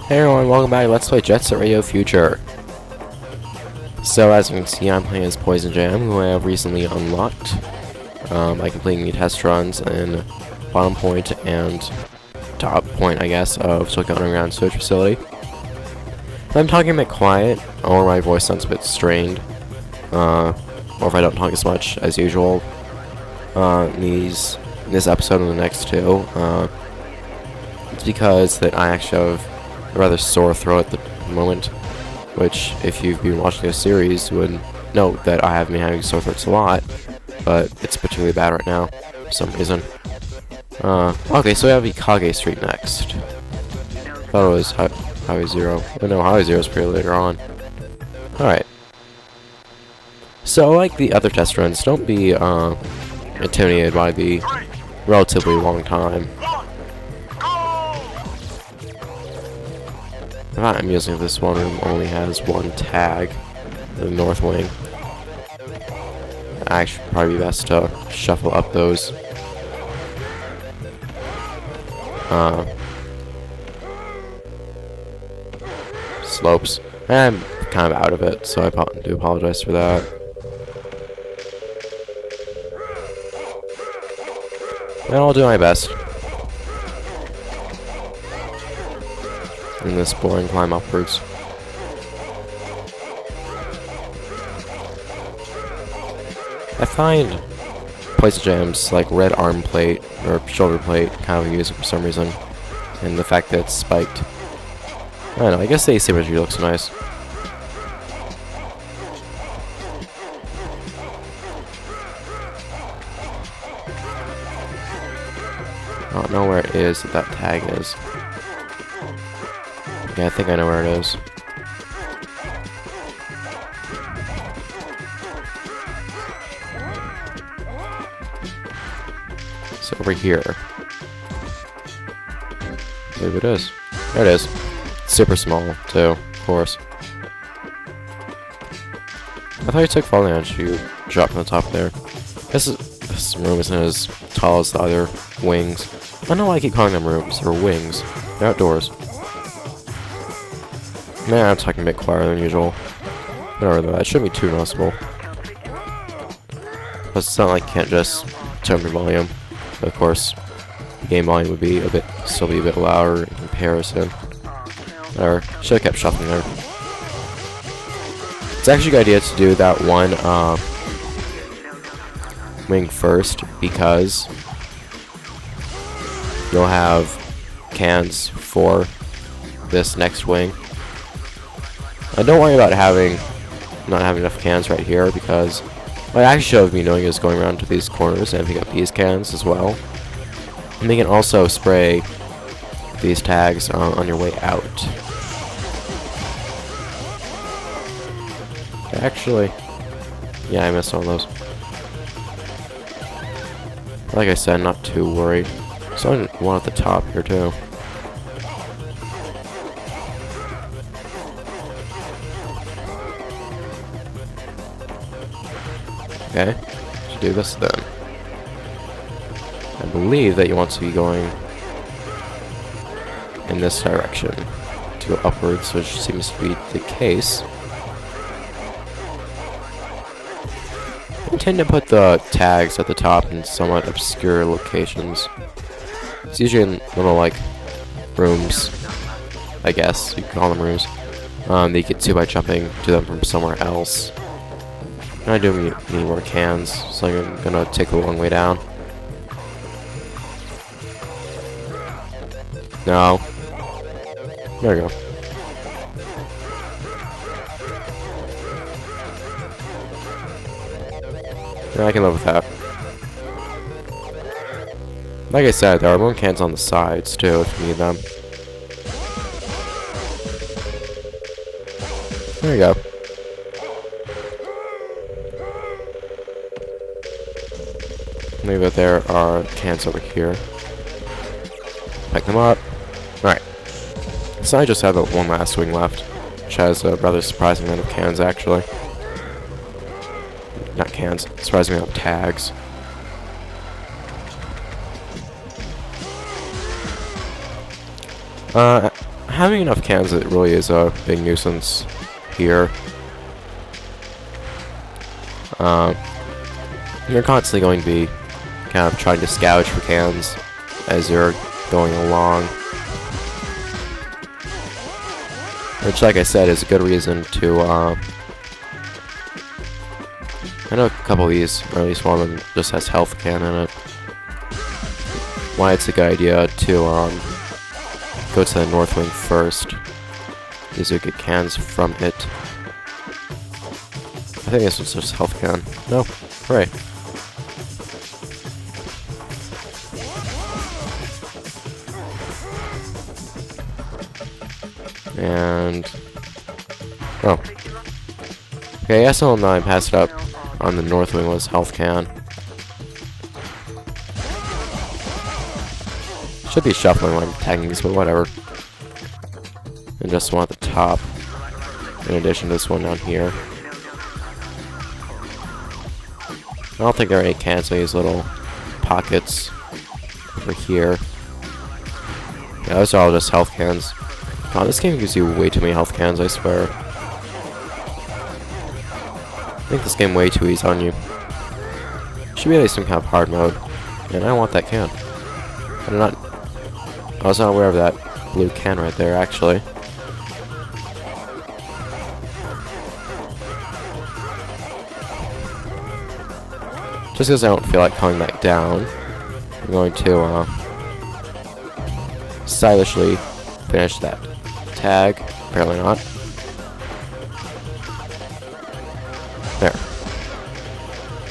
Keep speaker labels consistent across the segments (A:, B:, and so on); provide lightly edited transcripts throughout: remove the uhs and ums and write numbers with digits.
A: Hey everyone, welcome back to Let's Play Jet Set Radio Future. So as you can see, I'm playing as Poison Jam, who I have recently unlocked by completing the test runs in bottom point and top point, I guess, of Tokyo Underground Storage Facility. If I'm talking a bit quiet, or my voice sounds a bit strained, or if I don't talk as much as usual in this episode and the next two, it's because that I actually have a rather sore throat at the moment, which, if you've been watching this series, would note that I have been having sore throats a lot, but it's particularly bad right now, for some reason. Okay, so we have Ikage Street next. Thought it was Highway 0. But no, Highway 0 is pretty later on. Alright. So, like the other test runs, don't be intimidated by the relatively long time. I'm using this one room only has one tag, the north wing. Actually, probably best to shuffle up those slopes. I'm kind of out of it, so I do apologize for that. And I'll do my best in this boring climb upwards. I find Poison Jam's like red arm plate or shoulder plate kind of amusing for some reason, and the fact that it's spiked. I don't know, I guess the asymmetry looks nice. I don't know where it is that tag is. Yeah, I think I know where it is. It's over here. I believe it is. There it is. It's super small, too, of course. I thought you took falling damage, you dropped from the top there. This room isn't as tall as the other wings. I don't know why I keep calling them rooms, or wings. They're outdoors. Man, I'm talking a bit quieter than usual. Whatever though, that shouldn't be too noticeable. Plus, it's not like you can't just turn your volume. But of course, the game volume would be still be a bit louder in comparison. Or should have kept shuffling there. It's actually a good idea to do that one wing first, because you'll have cans for this next wing. Don't worry about not having enough cans right here, because what I actually should have been doing is going around to these corners and pick up these cans as well. And they can also spray these tags on your way out. Actually, yeah, I missed one of those. Like I said, not too worried. So one at the top here too. Okay, let's do this then. I believe that you want to be going in this direction to go upwards, which seems to be the case. I tend to put the tags at the top in somewhat obscure locations. It's usually in little, like, rooms, I guess you could call them rooms, that you get to by jumping to them from somewhere else. I do need more cans, so I'm gonna take a long way down. No. There we go. Yeah, I can live with that. Like I said, there are more cans on the sides too if you need them. There you go. Maybe that there are cans over here. Pick them up. Alright. So I just have one last wing left, which has a rather surprising amount of cans, actually. Not cans, surprising amount of tags. having enough cans, it really is a big nuisance here. You're constantly going to be kind of trying to scavenge for cans as you're going along. Which, like I said, is a good reason to, I know a couple of these, or at least one of them, just has health can in it. Why it's a good idea to, go to the north wing first. These are good cans from it. I think this one's just health can. No, right. And oh, okay. I guess all I passed up on the north wing was health can. Should be shuffling when I'm tagging these, but whatever. And just one at the top, in addition to this one down here. I don't think there are any cans in these little pockets over here. Yeah, those are all just health cans. God, this game gives you way too many health cans, I swear. I think this game way too easy on you. Should be at least some kind of hard mode. And I want that can. I was not aware of that blue can right there, actually. Just because I don't feel like coming back down, I'm going to stylishly finish that tag. Apparently not. There.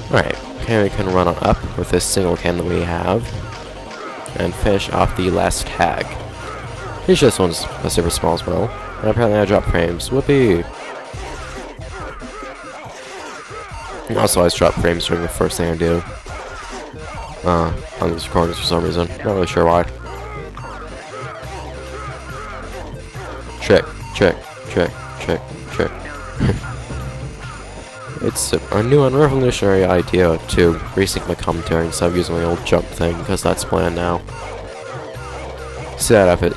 A: Alright, okay, we can run on up with this single can that we have and finish off the last tag. Pretty sure this one's a super small as well. And apparently I drop frames. Whoopee! Also, I always drop frames during the first thing I do. On these recordings for some reason. Not really sure why. Trick. It's a new and revolutionary idea to resync my commentary instead of using my old jump thing, because that's planned now. Set up it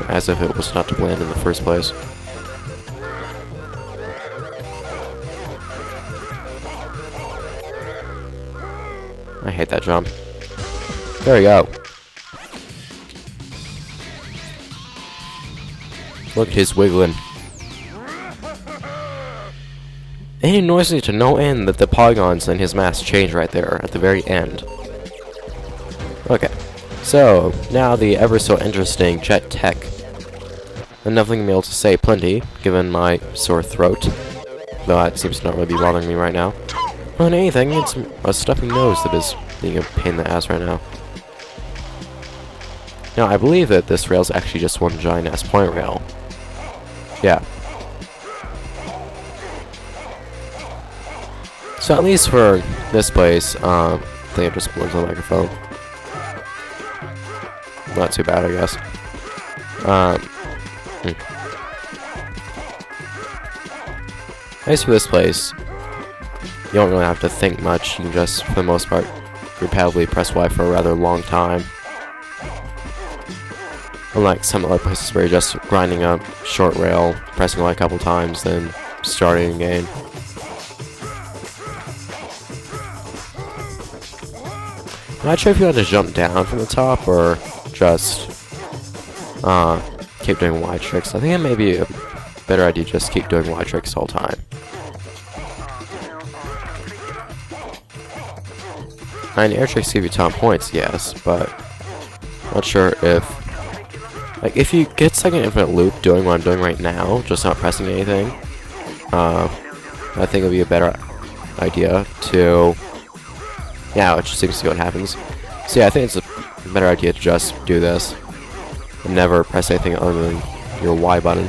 A: as if it was not to plan in the first place. I hate that jump. There we go. Look at his wiggling. And it annoys me to no end that the polygons in his mask change right there at the very end. Okay, so now the ever so interesting jet tech. And nothing to be able to say plenty, given my sore throat. Though that seems to not really be bothering me right now. More than anything, it's a stuffy nose that is being a pain in the ass right now. Now, I believe that this rail is actually just one giant ass point rail. Yeah. So at least for this place, I think it just plugs the microphone. Not too bad, I guess. At least for this place, you don't really have to think much. You can just, for the most part, repeatedly press Y for a rather long time. Unlike some other places where you're just grinding a short rail, pressing Y a couple times, then starting again. I'm not sure if you want to jump down from the top or just keep doing Y tricks. I think it may be a better idea to just keep doing Y tricks all the time. And air tricks give you ton points, yes, but I'm not sure if, like, if you get stuck in an infinite loop doing what I'm doing right now, just not pressing anything, I think it would be a better idea to, yeah, it just seems to see what happens. So yeah, I think it's a better idea to just do this and never press anything other than your Y button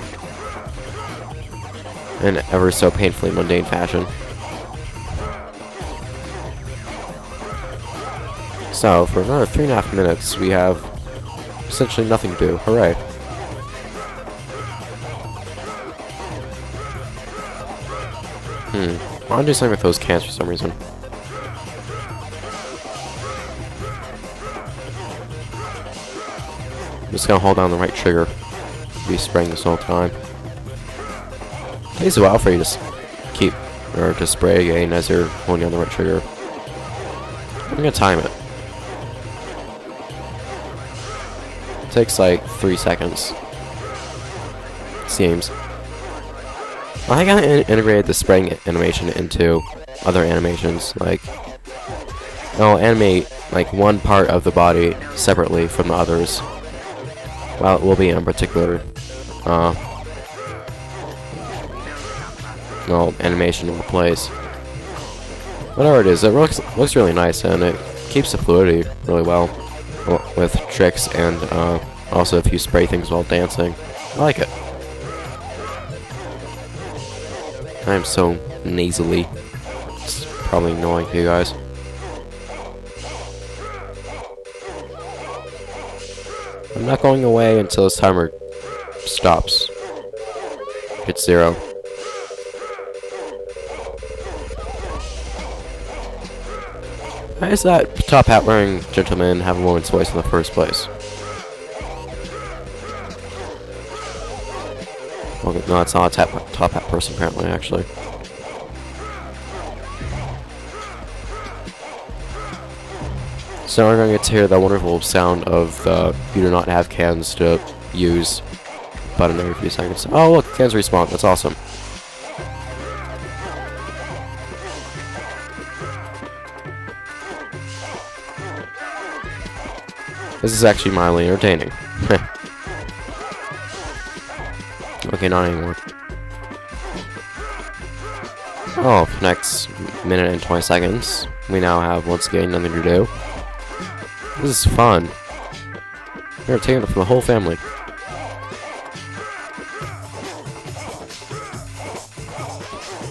A: in ever so painfully mundane fashion. So, for another 3.5 minutes, we have essentially nothing to do. Hooray. I want to do something with those cans for some reason. I'm just gonna hold down the right trigger. be spraying this whole time. It takes a while for you to keep, or to spray again as you're holding down the right trigger. I'm gonna time it. It takes like 3 seconds. Seems. I think I integrated the spraying animation into other animations, like I'll animate like one part of the body separately from the others. Well, it will be in a particular animation in place. Whatever it is, it looks really nice, and it keeps the fluidity really well with tricks, and also if you spray things while dancing. I like it. I'm so nasally. It's probably annoying to you guys. I'm not going away until this timer stops. It's 0. Why does that top hat wearing gentleman have a woman's voice in the first place? Well, no, it's not a top hat person apparently, actually. So we're going to get to hear the wonderful sound of the you do not have cans to use button every few seconds. Oh look, cans respawn, that's awesome. This is actually mildly entertaining. Okay, not anymore. Oh, for the next minute and 20 seconds, we now have once again nothing to do. This is fun. Entertainment for the whole family.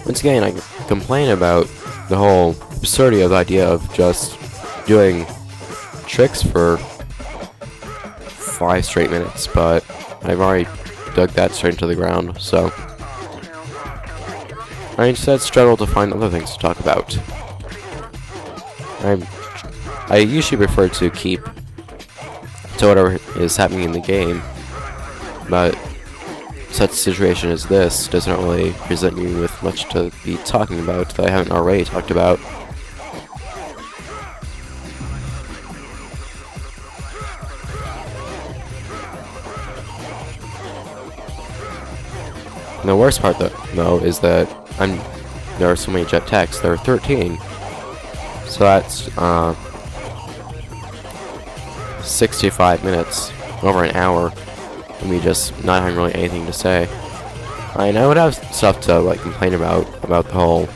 A: Once again, I complain about the whole absurdity of the idea of just doing tricks for 5 straight minutes, but I've already dug that straight into the ground, so I instead struggle to find other things to talk about. I usually prefer to keep to whatever is happening in the game, but such a situation as this doesn't really present me with much to be talking about that I haven't already talked about. And the worst part, though, is that there are so many jetpacks. There are 13. So that's 65 minutes, over an hour, and me just not having really anything to say. I would have stuff to like complain about the whole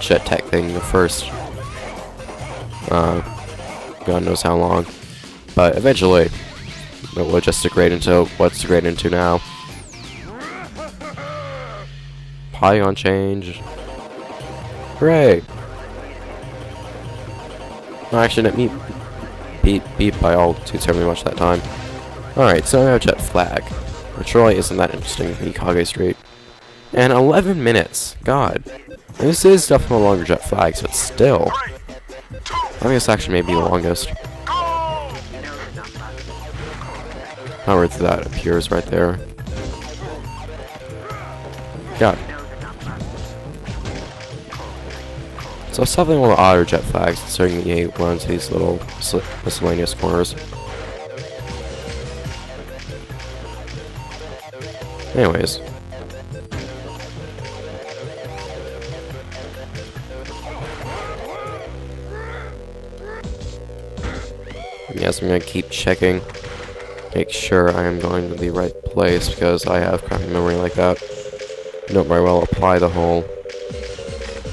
A: jet tech thing the first God knows how long, but eventually it will just degrade into what's degraded into now. Polygon change. Hooray! No, actually, let me beat by all too terribly much that time. Alright, so I have jet flag, which really isn't that interesting in Kage Street. And 11 minutes. God. And this is definitely a longer jet flag, but still. I think this actually may be the longest. However, that appears right there. God. So something with odder jet flags, considering the EA runs these little miscellaneous corners. Anyways. Yes, I'm gonna keep checking. Make sure I am going to the right place, because I have crappy memory like that. I don't very well apply the whole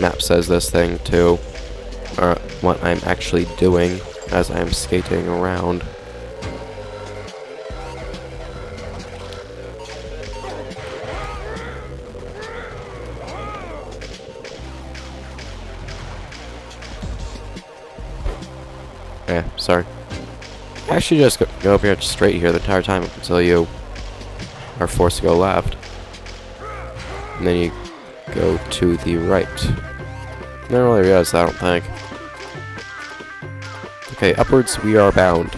A: map says this thing to what I'm actually doing as I'm skating around. Yeah, sorry. Actually, just go up here straight here the entire time until you are forced to go left. And then you go to the right. I don't really realize that, I don't think. Okay, upwards we are bound.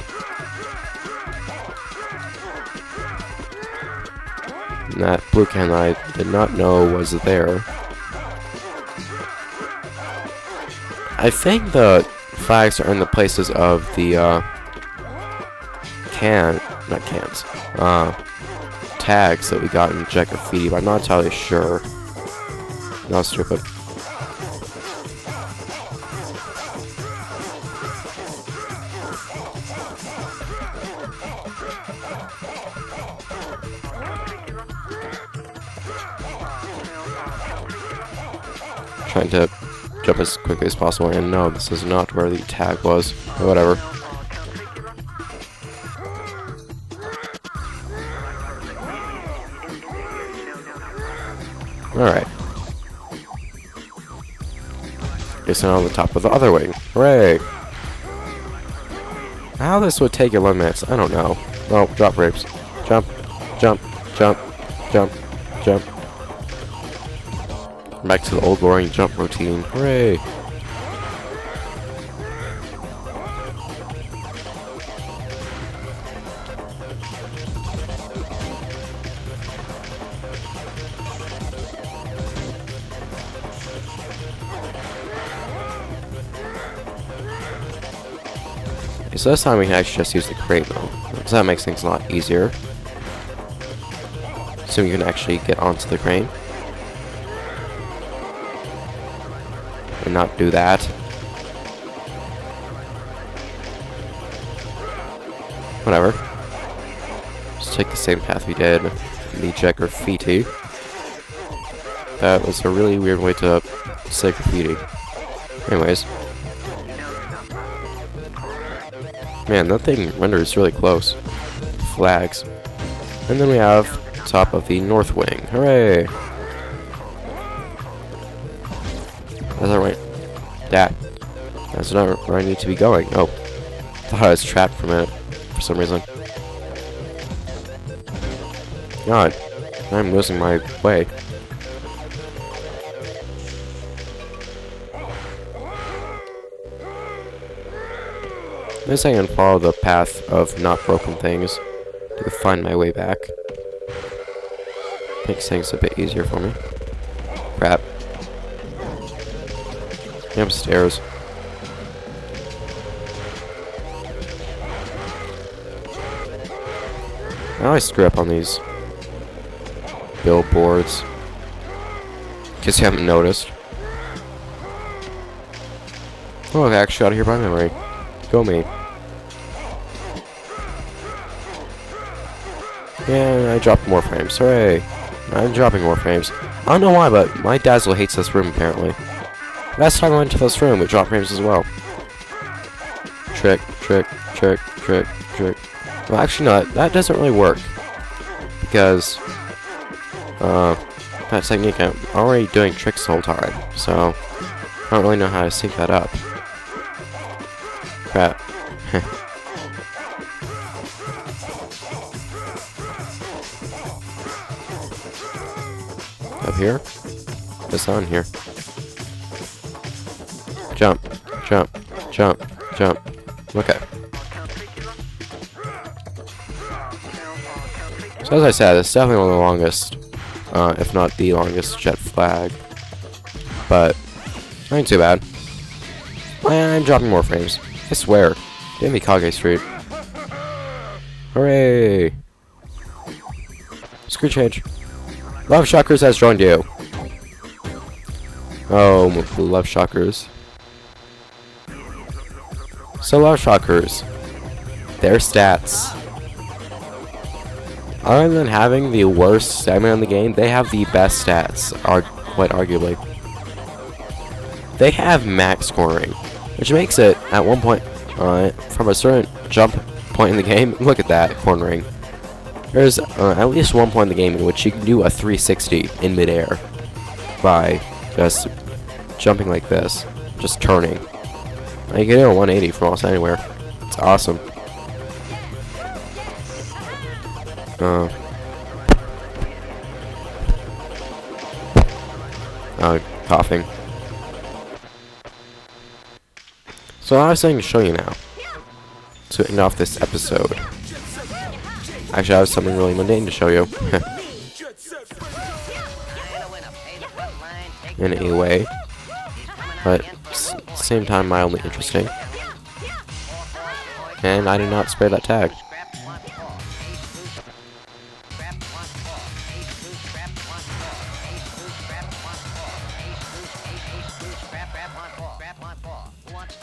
A: that blue can I did not know was there. I think the flags are in the places of the tags that we got in Jet Graffiti, but I'm not entirely sure. No, stupid. Trying to jump as quickly as possible, and no, this is not where the tag was. Or whatever. Alright. It's now on the top of the other wing. Hooray! How this would take 11 minutes, I don't know. Oh, drop rapes. Jump, jump, jump, jump, jump. Back to the old boring jump routine. Hooray! So this time we can actually just use the crate mode. So that makes things a lot easier. So you can actually get onto the crane. And not do that. Whatever. Just take the same path we did in the Jet Graffiti. That was a really weird way to say graffiti. Anyways. Man, that thing renders really close. Flags. And then we have top of the north wing. Hooray! That's not right. That's not where I need to be going. Oh. Thought I was trapped for a minute. For some reason. God. I'm losing my way. This I can follow the path of not broken things to find my way back. Makes things a bit easier for me. Crap. Upstairs. I always screw up on these billboards. In case you haven't noticed. Oh, I actually got here by memory. Go me. Yeah, I dropped more frames. Hooray! I'm dropping more frames. I don't know why, but my Dazzle hates this room, apparently. Last time I went to this room, it dropped frames as well. Trick, trick, trick, trick, trick. Well, actually, no, that doesn't really work. Because, that technique, I'm already doing tricks the whole time. So, I don't really know how to sync that up. Crap. Up here? What's on here? Jump, jump, jump, jump. Okay. So as I said, it's definitely one of the longest, if not the longest jet flag. But, ain't too bad. I'm dropping more frames. I swear. Give me Kage Street. Hooray! Screw change. Love Shockers has joined you. Oh, Love Shockers. So Love Shockers. Their stats. Other than having the worst stamina in the game, they have the best stats, quite arguably. They have max cornering, which makes it, at one point, from a certain jump point in the game, look at that, cornering. There's at least one point in the game in which you can do a 360 in midair by just jumping like this, just turning. And you can do a 180 from almost anywhere. It's awesome. Coughing. So I was saying to show you now, to end off this episode. Actually, I have something really mundane to show you. in a way, but at the same time mildly interesting. And I did not spray that tag.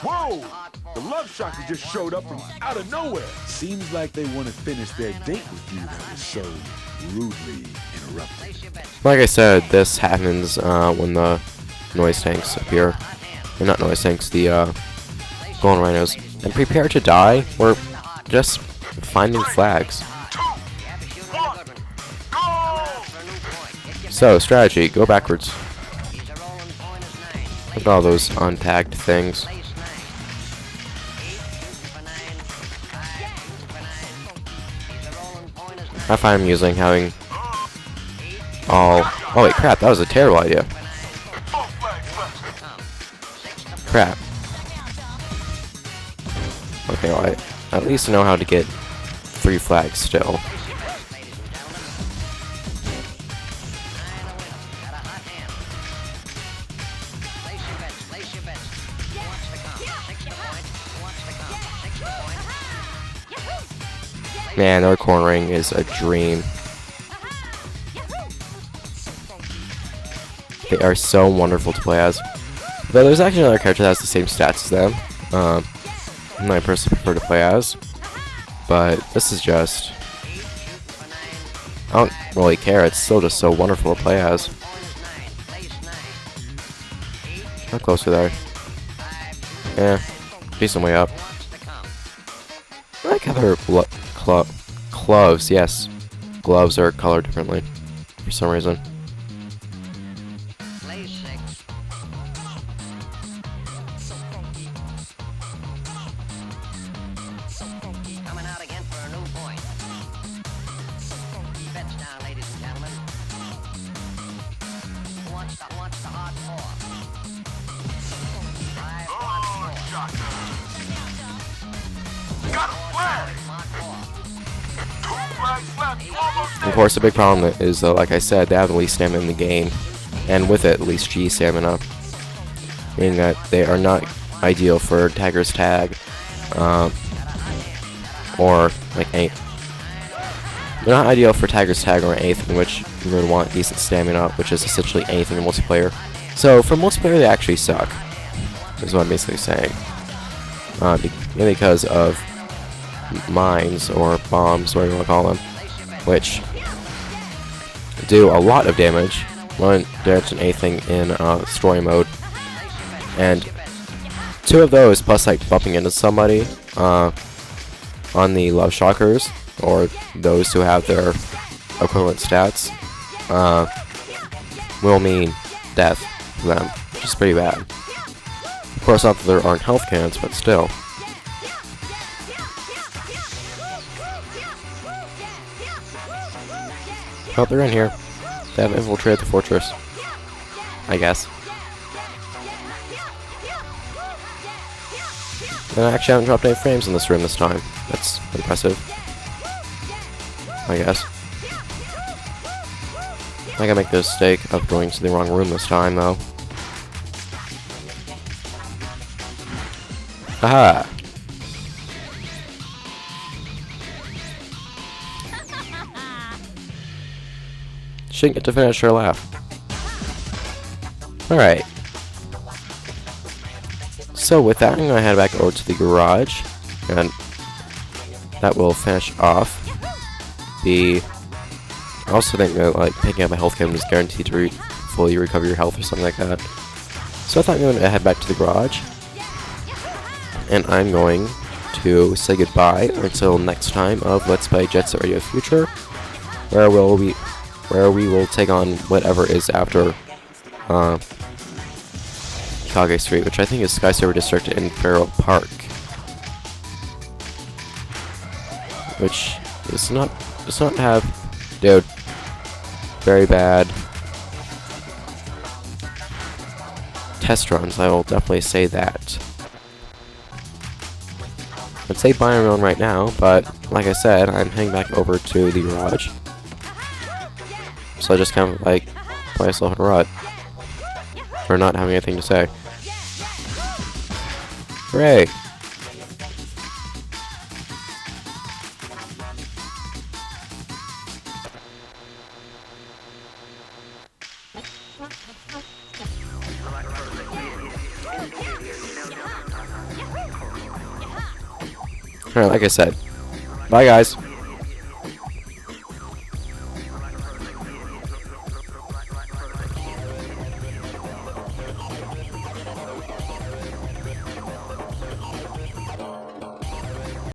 B: Whoa! The love shocker just showed up from out of nowhere. Seems like they want to finish their date with you that was so rudely interrupted.
A: Like I said, this happens when the noise tanks appear. Or not noise tanks, the golden rhinos. And prepare to die, or just finding flags. So, strategy, go backwards. Look at all those untagged things. I find amusing having all... Oh wait, crap, that was a terrible idea. Crap. Okay, well, I at least know how to get 3 flags still. Man, their cornering is a dream. They are so wonderful to play as. Though there's actually another character that has the same stats as them. I personally prefer to play as. But this is just... I don't really care, it's still just so wonderful to play as. How close are they? Yeah, decent way up. I like how their gloves, yes. Gloves are colored differently for some reason.
C: Coming out again for a new point. Bets down, ladies and gentlemen. Who wants the hard 4? 5
B: Got a flag!
A: Of course, the big problem is, though, like I said, they have the least stamina in the game, and with it, least G stamina, meaning that they are not ideal for Tagger's Tag, or like they're not ideal for Tagger's Tag or anything in which you would want decent stamina, which is essentially anything in multiplayer. So for multiplayer, they actually suck, is what I'm basically saying, because of mines or bombs, whatever you want to call them, which do a lot of damage when there's anything in story mode, and 2 of those plus like bumping into somebody on the love shockers or those who have their equivalent stats will mean death for them, which is pretty bad. Of course, not that there aren't health cans, but still. Oh, they're in here. They have infiltrated the fortress, I guess. And I actually haven't dropped any frames in this room this time. That's impressive, I guess. I gotta make the mistake of going to the wrong room this time, though. Aha! She didn't get to finish her laugh. Alright. So with that, I'm gonna head back over to the garage, and that will finish off the... I also think that like picking up a health kit is guaranteed to fully recover your health or something like that. So I thought I'm going to head back to the garage, and I'm going to say goodbye until next time of Let's Play Jet Set Radio Future, where we will take on whatever is after Kage Street, which I think is Sky Server District in Farrell Park, which does not have, dude, very bad test runs. I will definitely say that. I'd say buy my own right now, but like I said, I'm heading back over to the garage. So I just kind of like play myself in a rut. For not having anything to say. Hooray! Alright, like I said. Bye guys.